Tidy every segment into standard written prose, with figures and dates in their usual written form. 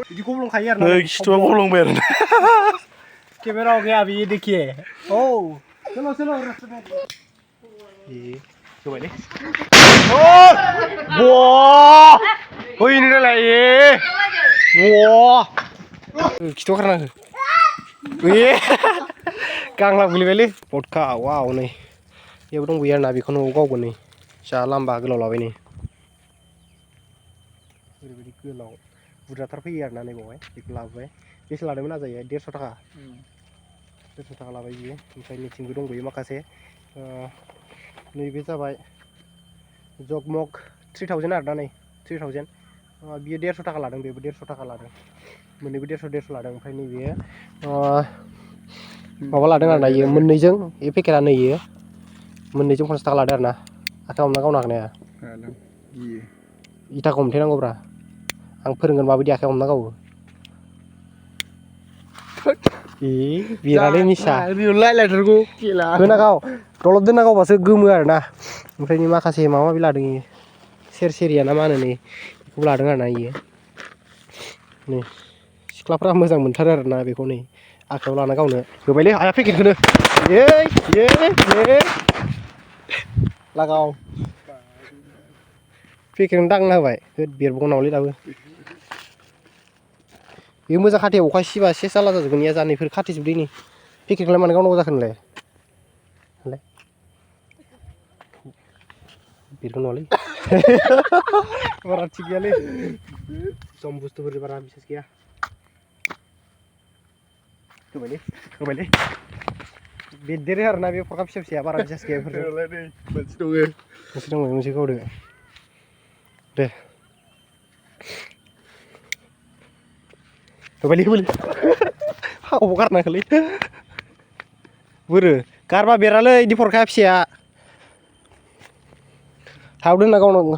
बिदि गब्लंखायो आरो ना खिथुआ गब्लंबाय आरो केमेरायाव गैया बियो देखिए औ चलो चलो होबायलै होयनोलाय खिथुआव खारनाङो गांलाब गोलैबायलै पटका वाव नै बेयाव दंबोयो आरोना बेखौ न'आव गावगोन नै जा लाम्बा गोलाव लाबाय नै ओरैबायदि गोलाव बुरजाथार फैयो आरोना नै बावहाय बेखौ लाबोबाय बेसे लादोंमोन आजायो 150 थाखा 150 थाखा लाबाय बियो ओमफ्राय मिथिंबो दंबोयो माखासे नैबे जाबाय जगमग 3000 आरोना नै 3000 बियो 150 थाखा लादों बेबो 150 थाखा लादों मोननैबो 150 लादों ओमफ्राय नैबे माबा लादों आरोना इयो मोननैजों बे पेकेटआ नै इयो मोननैजों 50 थाखा लादों आरोना आखाइ हमना गावनो हागोन हाया इथाखौ हमथेनांगौब्रा आं फोरोंगोन माबायदि आखाइ हमना गावो बिरालै निसा होना गाव दलद दोनना गावबासो गोमो आरोना ओमफ्राय माखासे माबा माबि लादों इयो सेरसेरिया ना मा होनो नै बेखौबो लादों आरोना इयो नै सिख्लाफ्रा मोजां मोनथारो आरोना बेखौ नै आखाइयाव लाना गावनो होबायलै आया पेकेटखौनो लागाव पेकेटखौनो दांना होबाय बेरबावगोन नामालै दाबो बे मोजां खाथेयाव अखा सिबा सेस जाला जाजोबगोन इया जानायफोर खाथेजोबदो नै पेकेटखौलाय मानो गावनांगौ जाखो नोंलाय बेरगोन नङालै बारा थिग गैयालै जम बुस्थुफोर बारा बिसास गैया होबायलै बेरदेरो आरोना बे फरखा फिसा फिसाया बारा बिसास गैया मोनसे दङ मोनसे गावदो दे होबायलै हाव गारनाखोलै बोरो गारबा बेरालै इदि फरखाया फिसाया हाव दोनना गावनांगौ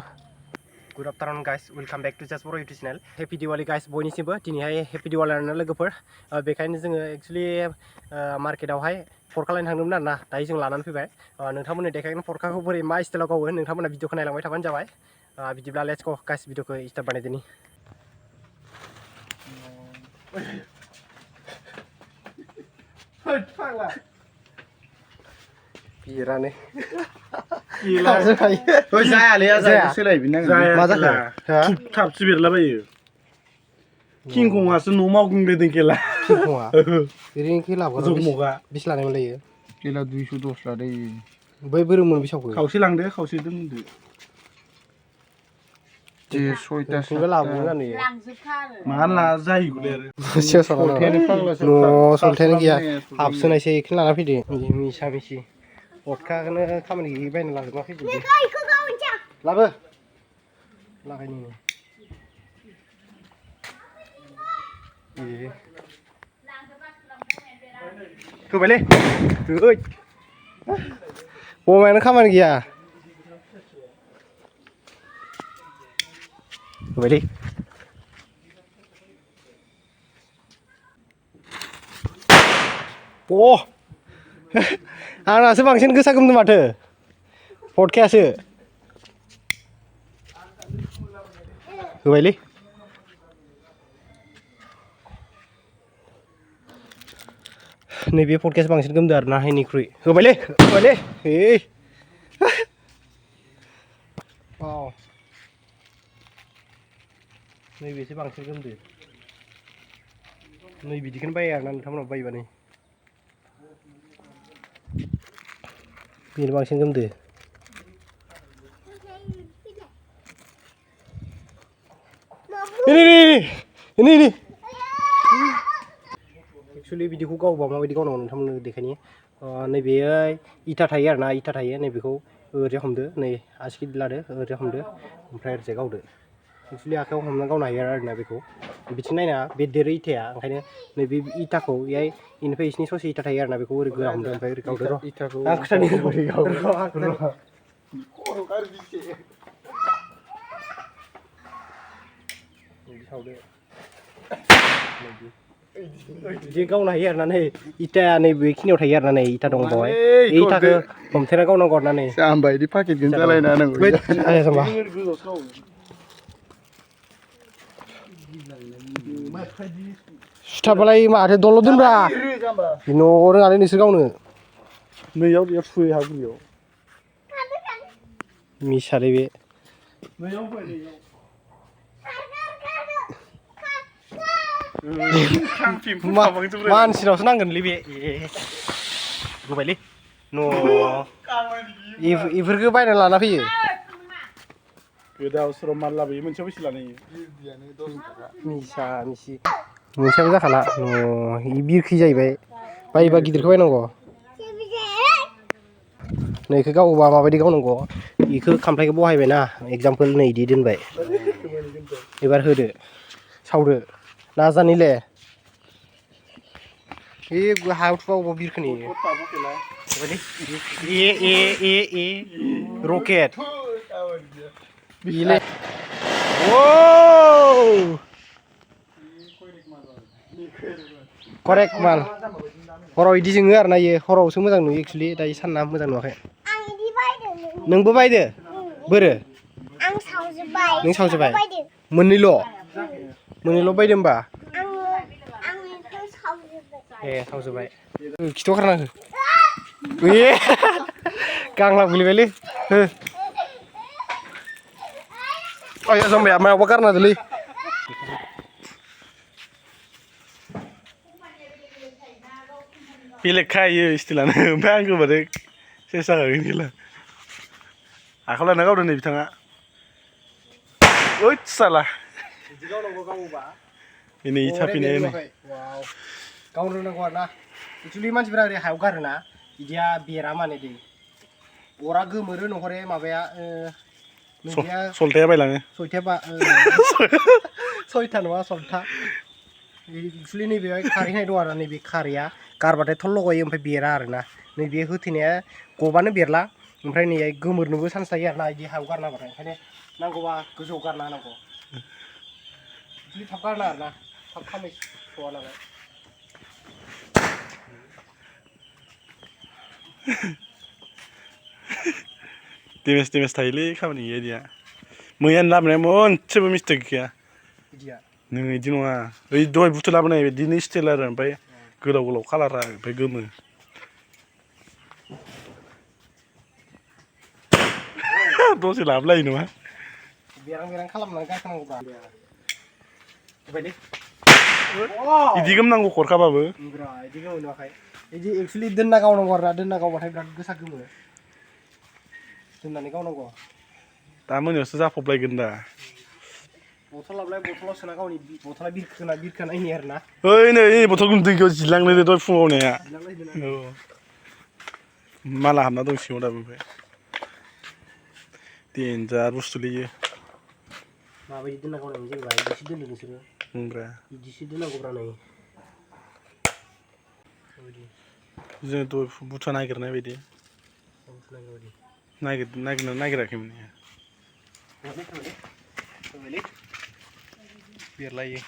good afternoon guys welcome back to just बर' YouTube channel happy Diwali guys बयनिसिमबो दिनैहाय हेपि दिवालीआनो लोगोफोर बेखायनो जोङो एक्सुवेलि मार्केटावहाय फरखा लायनो थांदोंमोन आरोना दायो जों लानानै फैबाय नोंथांमोननो देखायगोन फरखाखौ बोरै मा स्टाइलाव गावो नोंथांमोना भिडिअखौ नायलांबाय थाबानो जाबाय बिदिब्ला लेट्स गो गाइस भिडिअखौ स्टार्ट बानायदोनि बिरानो जायालै सोलायफिननांगोन मा जाखो थाबसो बेरलाबायो किंखंआसो न' मावग्लुंलायदों खेला किंखंआ ओरैनो खेलाखौ जगमगा बेसे लानायमोन लायो खेला 210 लादों बै बोरोमोन बेसावखौ खावसे लांदो खावसे दोनदो जे 6टा 7टा मा ला जायोलै न' सलथायानो गैया हाबसोनायसै बेखौनो लाना फैदो मिसा मिसि पटकाखौनो खामानि गैयै बायना लाजोबना फैदो लाबो लागायनो होबायलै बमायानो खामानि गैया होबायलै आंनासो बांसिन गोसा गोमदों माथो पटकायासो होबायलै नैबे पटकायासो बांसिन गोमदों आरोना इनिख्रुइ होबायलै नैबेसो बांसिन गोमदो नै बिदिखौनो बायो आरोना नोंथांमोनाव बायोबा नै बेनो बांसिन गोमदो एक्सुवेलि बिदिखौ गावबा माबायदि गावनांगौ नोंथांमोननो देखायनि नैबे इथा थायो आरोना इथा थायो नैबेखौ ओरैजाय हमदो नै आसि लादो ओरैजाय हमदो ओमफ्राय ओरैजाय गावदो एक्सुवेलि आखाइयाव हमना गावनो हायो आरोना बेखौ बिथिं नायना बे देरो इथाया ओंखायनो नैबे इथाखौ इहाय इनिफ्राय इसिनि ससे इथा थायो आरोना बेखौ ओरै गोरा हमदो ओमफ्राय ओरै गावदो इथाखौ आं खोथानि बोरै गावो सावदो बिदि गावनो हायो आरोना नै इटाया नै बेखिनियाव थायो आरोना नै इटा दं बावहाय इटाखौ हमथेना गावनांगौ आरोना नै जाम्बा इदि पाकेटखौनो जालायना होनांगौ आया जाम्बा सुथाबालाय माथो दल' दोनब्रा न'आव रोङालै नोंसोर गावनो नैयाव बेयाव थुयै हा गुलियाव मिसालै बे मानसिनावसो नांगोनलै बे गोबायलै न' इफोरखौ बायना लाना फैयो गोदाव सोराव माल लाबोयो मोनसेयाव बेसे लानाय मिसा मिसि मोनसेयाबो जाखाला न' बिरखि जाहैबाय बायोबा गिदिरखौ बायनांगौ नैखौ गावोबा माबायदि गावनांगौ बेखौ खामफ्लायखौ बहायबायना एगजामपोल नै इदि दोनबाय एबार होदो सावदो नाजानिले बे हायाव थुबा अबाव बिरखोनि ए रकेट बिले करेक्ट माल हराव इदि जोङो आरोना इयो हरावसो मोजां नुयो एक्सुलि दायो सानना मोजां नुवाखै नोंबो बायदो बोरो नों सावजोब्बाय मोननैल' बायदो होमबा ए सावजोब्बाय खिथाव गारना हो ए गांलाब गोलैबायलै हो आया जाम्बाया मायावबा गारना होदोलै बेलेग खायो स्टिलानो ओमफ्राय आं गोबादों सेस जाखागोन खेला आखायाव लाना गावदों नै बिथाङा ओइद साला नै थाफिनाय गावनो रोंनांगौ आरोना एक्सुलि मानसिफोरा ओरै हायाव गारोना बिदिया बेरा माने दै अरा गोमोरो नहरे माबाया सलथाया बायलाङो सयथा नङा सलथा एक्सुलि नैबेहाय खारै होनाय दं आरो नैबे खारैया गारबाथाय थल्ल' गयो ओमफ्राय बेरा आरोना नैबे होथेनाया गबानो बेरला ओमफ्राय नैहाय गोमोरनोबो चान्स थायो आरोना बिदि हायाव गारना होबाथाय ओंखायनो नांगौबा गोजौआव गारना होनांगौ एक्सुलि थाब गारना आरोना थाब खामै सवा नालाय देमेज थायोलै खामानि गैया इदिया मैयानो लाबोनाया मोनसेबो मिस्टेक गैया नों इदि नङा ओइ दहाय बुस्थु लाबोनाय बिदिनो स्टाइल आरो ओमफ्राय गोलाव गोलाव कालारा ओमफ्राय गोमो दसे लाबोलायो नङा बेरां खालामनानै गारखानांगौब्रा इदि गोमनांगौ खरखाबाबो इदि गोमो नुवाखै इदि एक्सुलि दोनना गावनांगौ आरोना दोनना गावबाथाय बिराद गोसा गोमो दोननानै गावनांगौ दा मोनायावसो जाफबलायगोन दा बथल लाबोलाय बथलाव सोना गावनि बथला बिरखोनायनि आरोना ओइ नै बथलखौ दैयाव जिरलांनो दहाय फुङाव होनाया औ माला हाबना दं सिङाव दाबो ओमफ्राय देन्जार बुस्थुलै इयो माबायदि दोनना गावनांगौ जेनेबा इदिसो दोनो नोंसोरो इदिसो दोननांगौब्रा नै जों दहाय बुथुवा नागिरनाय बायदि नागिराखैमोन बेरलायो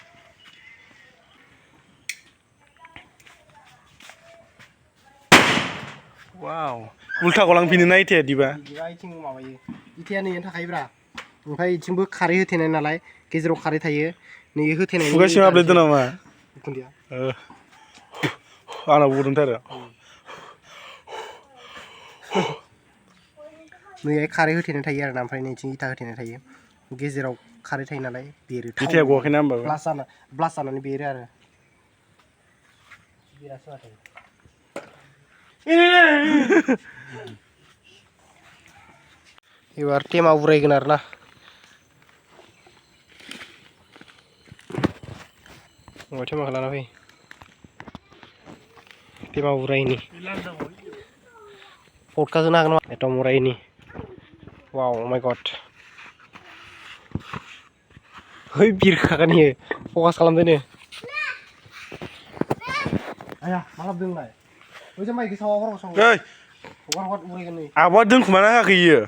वाव उल्था गलांफिनो ना इथाया इदिबा इथिं माबायो इथाया नैयानो थाखायोब्रा ओमफ्राय इथिंबो खारै होथेनाय नालाय गेजेराव खारै थायो नै होथेनाय खुगासिम हाबलायदों नामा आंनाव गदोंथ' आरो नैहाय खारै होथेनाय थायो आरोना ओमफ्राय नैथिं इथा होथेनाय थायो गेजेराव खारै थायो नालाय बेरो इथाया गवाखैना होमबाबो ब्लास्ट जानानै बेरो आरो एबार टेमा उरायगोन आरोना टेमाखौ लाना फै टेमा उरायनि पडकास्ट होनो हागोन नामा एटम उरायनि वाव माय गड है बिरखागोन इयो फकास खालामदोनो आया मा लाबोदों नोंलाय ओइ जाम्बा इखो सावा हराव साव हगार उरायगोन नै आब'आ दोनखुमाना होआखै इयो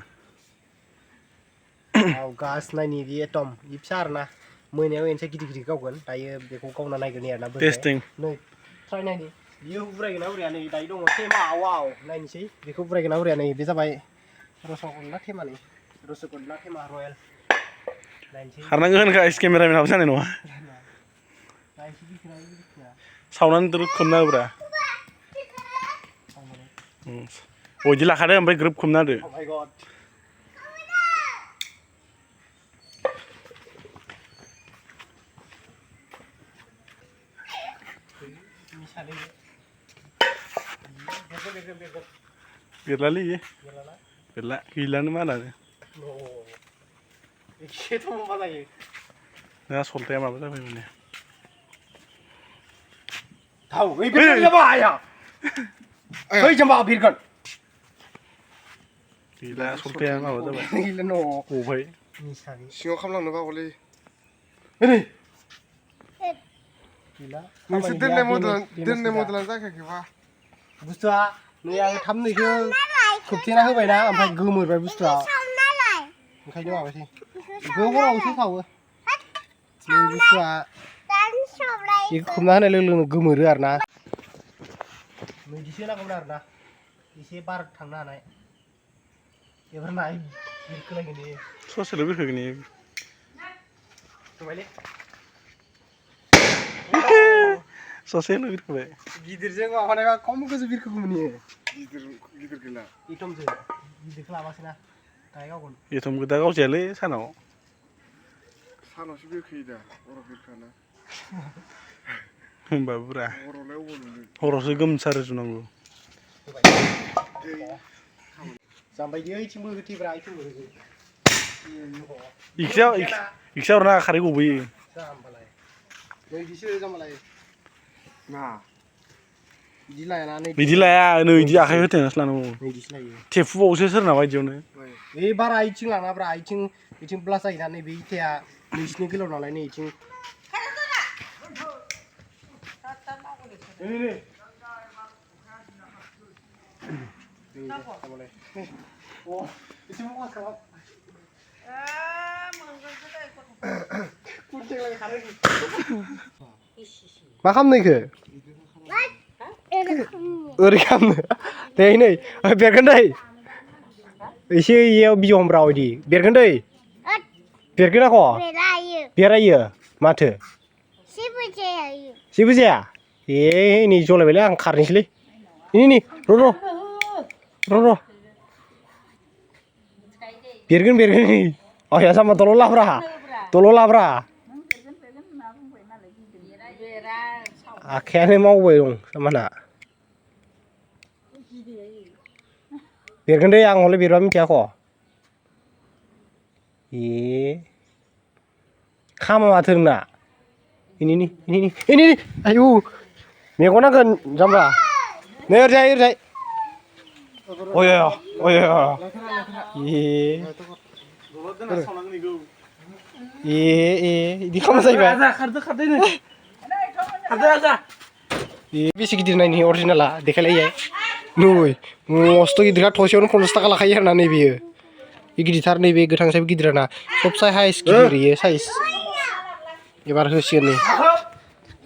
गास नायनि बे एटम इ फिसा आरोना मोनायाव एनसे गिदिर गावगोन दायो बेखौ गावना नायगोन आरोना टेस्टिं नै ट्राइ नायनि बियो बुरायगोन ना बुराया नै दायो दङ थेमा वाव नायनोसै बेखौ बुरायगोन ना बुराया नै बे जाबाय रसगल्ला थेमानि रसगल्ला थेमा रयेल नायनोसै खारनांगौ होनखा एस केमेरामेनाबो जानाय नङा नायनोसै बिखिना बिखिना सावनानै खोबना होब्रा बिदि लाखादो ओमफ्राय ग्रोब खोबना होदो Oh my god बेरलालै बेरला गैलानो मालानो एसेथ' मा जायो ना सलथाया माबा जाबाय माने थाव ओइ बेरगोन जाबा आया ओइ जाबा बेरगोन गैला सलथाया माबा जाबाय गैला न' गबाय निसानि सिङाव खामलांनो बागलै ओरै गैला नोंसोर दोननाय मडेलानो जाखायाखैबा बुस्थुआ नै आं थाब नैखौ खोबथेना होबायना ओमफ्राय गोमोरबाय बुस्थुआ ओंखायनो माबासै बेखौ हरावसो सावो नै बुस्थुआ बेखौ खोबना होनाय लोगो लोगोनो गोमोरो आरोना नैदिसो नांगौमोन आरोना एसे बार थांनो हानाय एबार नाय बिरखोलायगोन इयो ससेल' बिरखोगोन इयो होबायलै ससेल' बिरखोबाय गिदिरजों माबानायबा खम गोजौ बिरखोगौमोन इयो गिदिर गैला एथमजों गिदिरखौ लाबासैना दाहाय गावगोन एथमखौ दा गावजायालै सानाव सानावसो बिरखोयो दा हराव बिरखाना होमबाबोरा हरावलाय अबाव नुनो हरावसो गोमसार जुनांगौ जाम्बायदि ओइथिंबो होथेब्रा ओइथिंबो होथेब्रा इक्सा हरना खारै गबोयो जाम्बालाय नैदिसो जाम्बालाय ना बिदि लायाना नै बिदि लाया नै बिदि आखाइ होथेनासो लानांगौ नैदिसो लायो थेफुबावसो सोरनाबा बिदियावनो बे बारा इथिं लाङाब्रा इथिं ब्लास जायोना नैबे इथाया नैसिनि गोलाव नालाय नै इथिं मा खालामनो इखो ओरै खालामनो दे नै बेरगोन दै एसे इयाव बिजौ हमब्रा बायदि बेरगोन दै बेरगोन आख' बेरायो माथो जेबो जाया ए नै जलायबायलै आं खारनोसैलै नै र' बेरगोन आया जाम्बा दल' लाब्रा आखायानो मावबाय दं जाम्बाना बेरगोन दै आं हले बेरबा मिथियाख' ए खामा माथो नोंना इनि आयु मेगन नांगोन जाम्बा नै ओरैजाय इदि खालामना जाहैबाय बेसे गिदिर नायनि अरिजिनाला देखायलाय नै मस्थ' गिदिरखा थसेयावनो 50 थाखा लाखायो आरोना नैबेयो बे गिदिरथार नैबे गोथांसायबो गिदिराना सबसे हाइस गिदिर इयो साइज एबार होसिगोन नै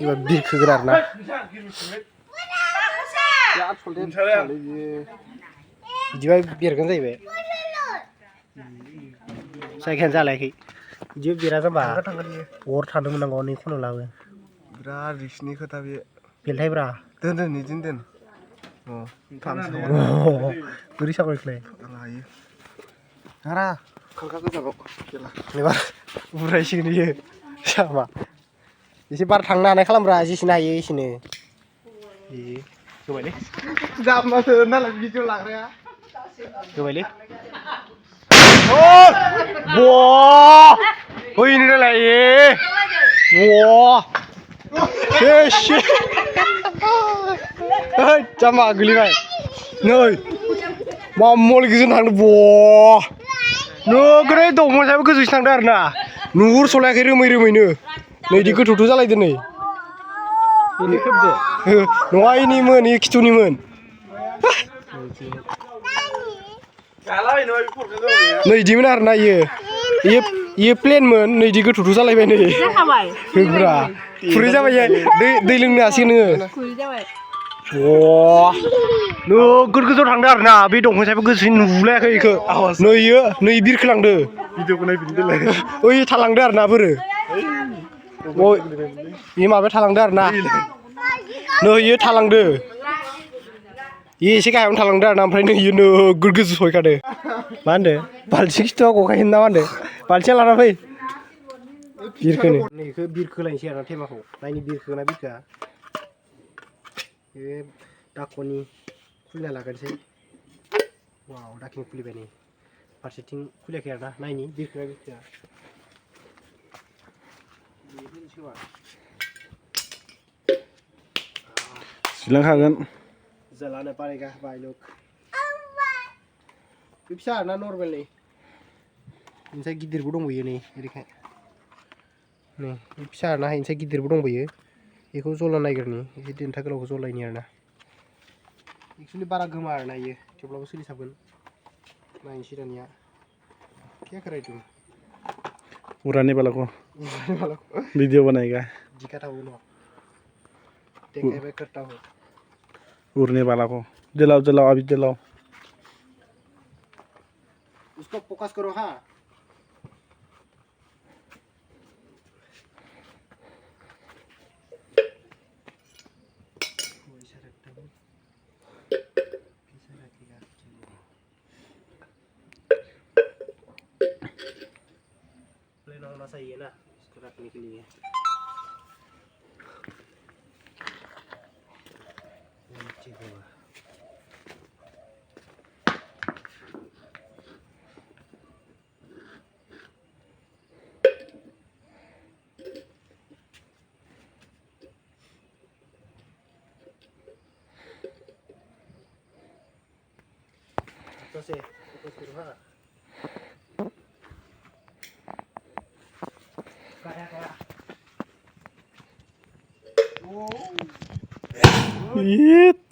एबार बिरखोगोन आरोना बिदिबा बेरगोन जाहैबाय जायगायानो जालायाखै बिदिबो बेरा जाम्बा अर थानो मोननांगौ नै खनायाव लाबो बिराद रिक्सनि खोथा बे बेलथायब्रा दोन बिदिनो दोन बोरै सावरायखोलाय आं हायो हारा खांखा गोजानाव एबार बुरायसिगोन इयो जाम्बा एसे बार थांनो हानाय खालामब्रा जेसेनो हायो एसेनो होबायलै जाम्बासो नालाय भिडिअ लाग्राया होबायलै फैनो नालाय जाम्बा गोलैबाय नै मा मल गोजों थांदों नोगोरै दंफांसाबो गोजौसो थांदों आरोना नुहुरसलायाखै रोमैनो नै इदि गोथौथ' जालायदो नै नङा इनिमोन इ खिथुनिमोन नै इदिमोन आरोना इयो ये प्लेनमोन नैदि गोथौथ' जालायबाय नै जाखाबाय होब्रा खुरै जाबाय दै लोंनो हासिगोन नोङो खुरै जाबाय नोगोद गोजौआव थांदो आरोना बे दंफां सायाबो गोजौसिन नुलायाखै इखो नै बिरखोलांदो भिडिअखौ नायफिन देलाय ओइ थालांदो आरोना बोरो बे माबाया थालांदो आरोना नै इयो थालांदो इयो एसे गाहायावनो थालांदो आरोना ओमफ्राय नै इयो नोगोद गोजौ सहैखादो मा होनदो बाल्थिं खिथुआव गखायोना मा होनदो बाल्थिङा लाना फै बिरखोनो नैखौ बिरखोलायनोसै आरोना थेमाखौ नायनि बिरखोना बिरखोआ बे दाखनि खुलिना लागोनसै वाव दाखिनि खुलिबाय नै फारसेथिं खुलियाखै आरोना नायनि बिरखोना बिरखोआ सिलांखागोन जलानो पारेगा भाई लोग बे फिसा आरोना नर्मेल नै मोनसे गिदिरबो दंबोयो नै ओरैखाय नै बे फिसा आरोना मोनसे गिदिरबो दंबोयो बेखौ जला नायग्रोनि एसे देन्था गोलावखौ जलायनि आरोना एक्सुवेलि बारा गोमा आरोना इयो थेवब्लाबो सोलिसाबगोन नायनोसै दानिया क्या कराई तुम उड़ाने वाला को वीडियो बनाएगा दिखाता हूँ ना देखा मैं करता हूँ उड़ने वाला को जलाओ जलाओ अभी जलाओ उसको फोकस करो हाँ प्लेन होना चाहिए ना इसको रखने के लिए ठीक होगा से फोकस करो हाँ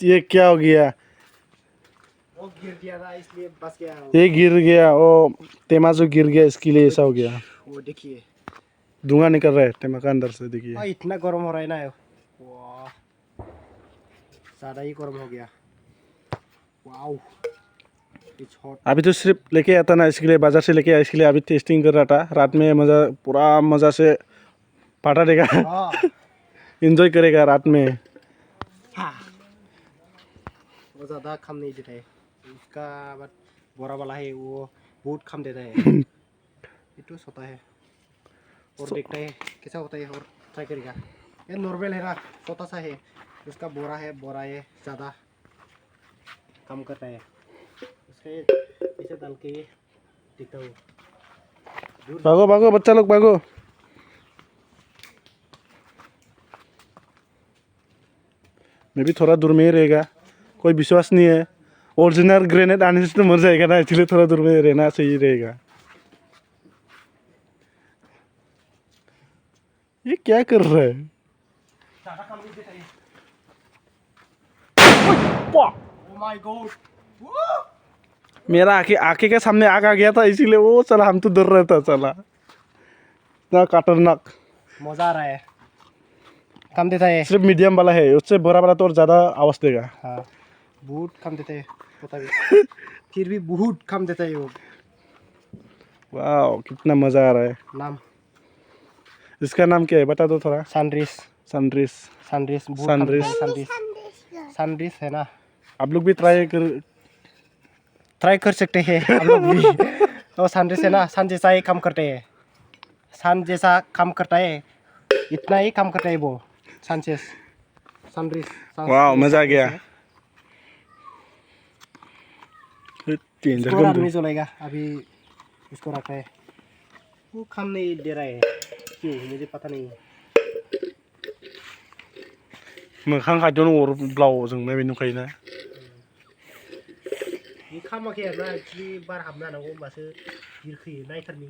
ये क्या हो गया वो गिर गया था इसलिए बस गया ये गिर गया वो तेमा जो गिर गया इसके लिए ऐसा हो गया वो देखिए धुआं निकल रहा है तेमा का अंदर से देखिए इतना गर्म हो रहा है ना वाह ज़्यादा ही गर्म हो गया वाओ अभी तो सिर्फ लेके आता ना इसके लिए बाजार से लेके आया इसके लिए अभी टेस्टिंग कर रहा था रात में मज़ा पूरा मज़ा से पाटा देगा एंजॉय करेगा रात में वो ज़्यादा कम नहीं देता है उसका बट बोरा वाला है वो बहुत कम देता है ये तो होता है और देखता है कैसा होता है और ट्राई करेगा ये नॉर्मल है ना छोटा सा है उसका बोरा है ज़्यादा कम करता है उसका ऐसे डाल के देखता हूँ भागो भागो बच्चा लोग भागो मैं भी थोड़ा दूर में ही रहेगा कोई विश्वास नहीं है ओरिजिनल ग्रेनेड आने से तो मर जाएगा ना इसलिए थोड़ा दूर में रहना सही रहेगा ये क्या कर रहा है ओह माय गॉड मेरा आंखें के सामने आग आ गया था इसीलिए वो चला हम तो डर रहा था चला ना खतरनाक मज़ा आ रहा है कम देता है सिर्फ मीडियम वाला है उससे बड़ा वाला तो और ज़्यादा आवाज़ देगा हाँ बहुत कम देता है पता भी फिर भी बहुत कम देता है वो वाह कितना मज़ा आ रहा है नाम इसका नाम क्या है बता दो थोड़ा सनरिस सनरिस सनरिस सनरिस है ना आप लोग भी ट्राई कर सकते हैं हम लोग भी तो सनरिस है ना सन जैसा ही काम करते हैं सन जैसा काम करता है इतना ही काम करता है वो सनरिस वाह मज़ा आ गया इसको रात में जलाएगा अभी उसको रखा है वो काम नहीं दे रहा है क्यों मुझे पता नहीं मोखां खाथियावनो अर ब्लाव जोंनाय बायदि नुखायोना ये खामाखै आरोना एक्चुअली बार हाबनो हानांगौ होमबासो बिरखोयो नायथारनि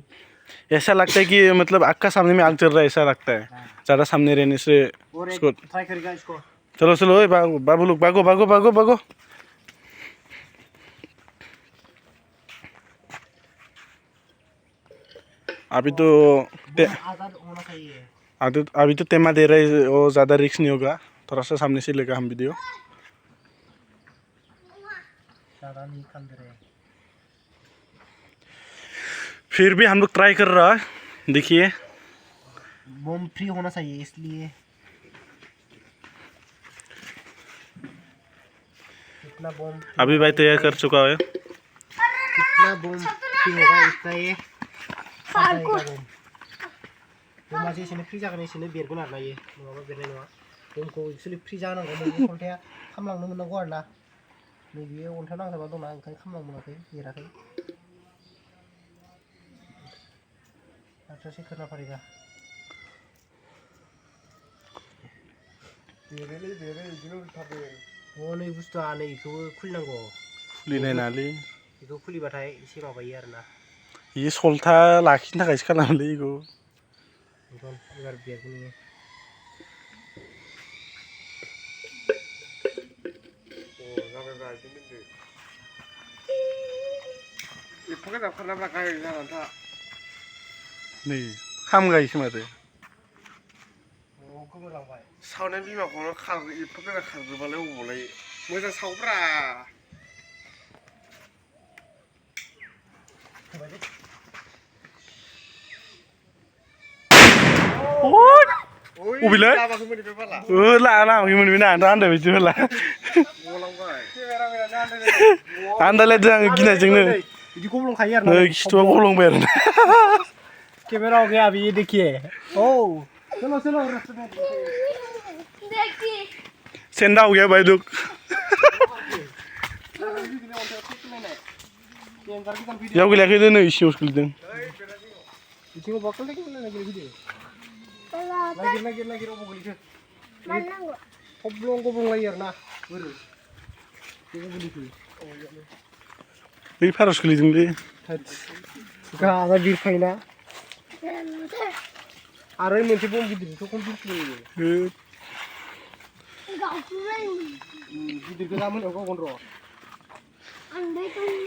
ऐसा लगता है कि मतलब आग का सामने में आग जल रहा है ऐसा लगता है ज़्यादा सामने रहने से और इसको ट्राई करेगा इसको चलो चलो बाबू लोग भागो भागो भागो भागो अभी तो आजाद होना चाहिए अभी तो तेमा दे रहा है वो ज़्यादा रिस्क नहीं होगा थोड़ा सा सामने से लेगा हम वीडियो ज़्यादा नहीं खंड रहे फिर भी हम लोग ट्राई कर रहा है देखिए बम फ्री होना चाहिए इसलिए कितना बम अभी भाई तैयार कर चुका है कितना बम फ्री होगा इतना ये बम बमा जेसेनो फ्रि जागोन एसेनो बेरगोन आरोना इयो नङाबा बेरनाय नङा बमखौ एक्चुअलि फ्रि जानांगौ नैबे खन्थाया खामलांनो मोननांगौ आरोना नैबे अन्थायाव नांजाबा दंना ओंखायनो खामलांनो मोनाखै बेराखै अच्छा से करना पड़ेगा बेरे इदिनो थाबे अ नै बुस्थुआ नै इखौबो खुलिनांगौ खुलिनाय नालै बेखौ खुलिबाथाय एसे माबायो आरोना ये सल्था लाखिनो थाखायसो खालामोलै इखौ एबार बेरगोन नोङो एफाग्राब जाबखारना गाहाय जानानै था नै खामगायोसो माथो गोमोरलांबाय सावनाय बिमाखौनो एफाग्राब खारजोबालाय अबावलाय मोजां सावब्रा अबेलै लामाखैमोन बेना आं आन्दाय बायदि होला आन्दायलायदों आङो गिनायजोंनो बिदि गब्लंखायो आरोना नै खिथुआ गब्लंबाय आरोना कैमरा हो गया अभी ये देखिए ओ चलो चलो सेंधा हो गया भाई दुख याव गेलेयाखै नै सिङावसो गोलैदों बिथिङाव बक्कल नागिर अबाव गोलैखो गब्लंलायो आरोना बोरो बेबो गोलैखो बै फारस गोलैदोंलै गागा बिरखायोना आरो मोनसे बम गिदिरखौ खम बिरखोयो गिदिर गोजा मोनायाव गावगोन र'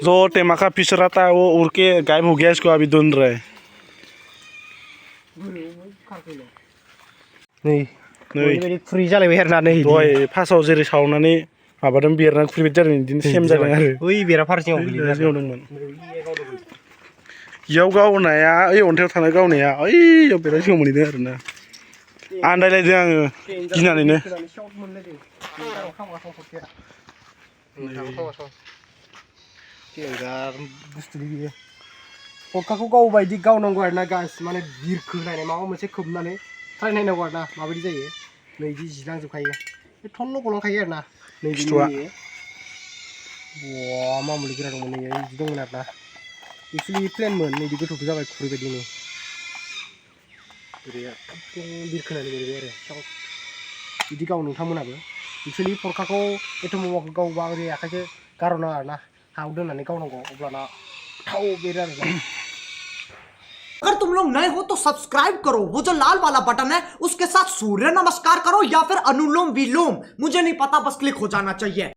जो टेमा का पीछे रहता है वो उड़ के गायब हो गया इसको अभी ढूंढ रहा है नै ओरैबायदि खुरै जालायबाय आरोना नै दहाय फार्स्टआव जेरै सावनानै माबादों बेरनानै खुरैबायदि जादों बिदिनो सेम जादों आरो ओइ बेरा फारसेयाव दंमोन इयाव गावनाया ओइ अन्थायाव थानाय गावनाया ओइयाव बेराद सिगाङाव मोनहैदों आरोना आन्दायलायदों आङो गिनानैनो पटकाखौ गावबा इदि गावनांगौ आरोना गास माने बिरखोनाय माबा मोनसे खोबनानै ट्राइ नायनांगौ आरोना माबायदि जायो नै इदि जिलांजोबखायो बे थल्ल' गलांखायो आरोना नै खिथुआ वा मामुलि गोरा दंमोन नै इदि दंमोन आरोना एक्चुअलि प्लेनमोन नै इदि गोथौथौ जाबाय खुरै बायदिनो ओरैया बिरखोनानै गोलैबाय आरो सक इदि गाव नोंथांमोनाबो एक्चुअलि पटकाखौ एट'माखौ गावबा ओरै आखाइजों गारनाङा आरोना हायाव दोननानै गावनांगौ अब्लाना थाव बेरो आरोना अगर तुम लोग नए हो तो सब्सक्राइब करो वो जो लाल वाला बटन है उसके साथ सूर्य नमस्कार करो या फिर अनुलोम विलोम मुझे नहीं पता बस क्लिक हो जाना चाहिए